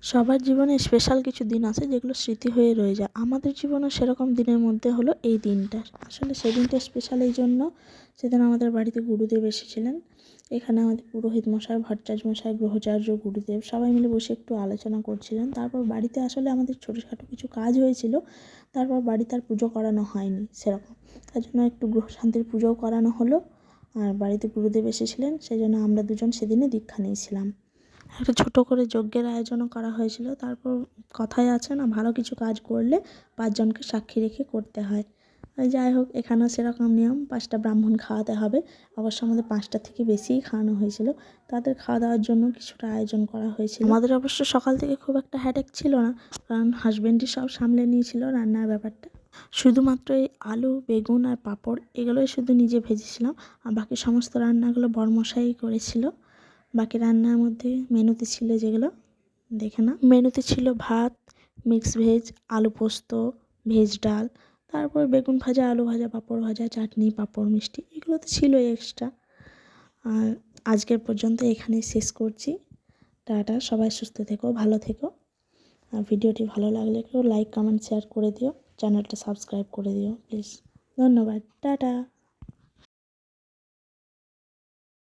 সবার জীবনে স্পেশাল কিছু দিন আছে যেগুলো স্মৃতি হয়ে রয়ে যায়। আমাদের জীবনেও সেরকম দিনের মধ্যে হলো এই দিনটা। আসলে সেদিনটা স্পেশাল এই জন্য, সেদিন আমাদের বাড়িতে গুরুদেব এসেছিলেন। এখানে আমাদের পুরোহিত মশাই, ভট্টাচার্য মশাই, গ্রহচার্য, গুরুদেব সবাই মিলে বসে একটু আলোচনা করছিলেন। তারপর বাড়িতে আসলে আমাদের ছোটোখাটো কিছু কাজ হয়েছিল, তারপর বাড়িতে আর পুজো করানো হয়নি সেরকম। তার জন্য একটু গ্রহ শান্তির পুজোও করানো হলো। আর বাড়িতে গুরুদেব এসেছিলেন, সেই জন্য আমরা দুজন সেদিনে দীক্ষা নিয়েছিলাম। একটা ছোটো করে যজ্ঞের আয়োজনও করা হয়েছিল। তারপর কথায় আছে না, ভালো কিছু কাজ করলে 5 জনকে সাক্ষী রেখে করতে হয়। যাই হোক, এখানেও সেরকম নিয়ম, 5টা ব্রাহ্মণ খাওয়াতে হবে। অবশ্য আমাদের 5টা থেকে বেশিই খাওয়ানো হয়েছিল। তাদের খাওয়া দাওয়ার জন্য কিছুটা আয়োজন করা হয়েছিল। আমাদের অবশ্য সকাল থেকে খুব একটা হ্যাডেক ছিল না, কারণ হাজব্যান্ডই সব সামলে নিয়েছিল রান্নার ব্যাপারটা। শুধুমাত্র এই আলু, বেগুন আর পাঁপড় এগুলোই শুধু নিজে ভেজেছিলাম, আর বাকি সমস্ত রান্নাগুলো বরমশাই করেছিল। বাকি রান্নার মধ্যে মেনুতে ছিল যেগুলো দেখে না, মেনুতে ছিল ভাত, মিক্স ভেজ, আলু পোস্ত, ভেজ ডাল, তারপর বেগুন ভাজা, আলু ভাজা, পাঁপড় ভাজা, চাটনি, পাঁপড়, মিষ্টি এগুলো তো ছিলই এক্সট্রা। আর আজকের পর্যন্ত এখানেই শেষ করছি। টাটা, সবাই সুস্থ থেকো, ভালো থেকো। আর ভিডিওটি ভালো লাগলে একটু লাইক, কমেন্ট, শেয়ার করে দিও। চ্যানেলটা সাবস্ক্রাইব করে দিও প্লিজ। ধন্যবাদ, টাটা।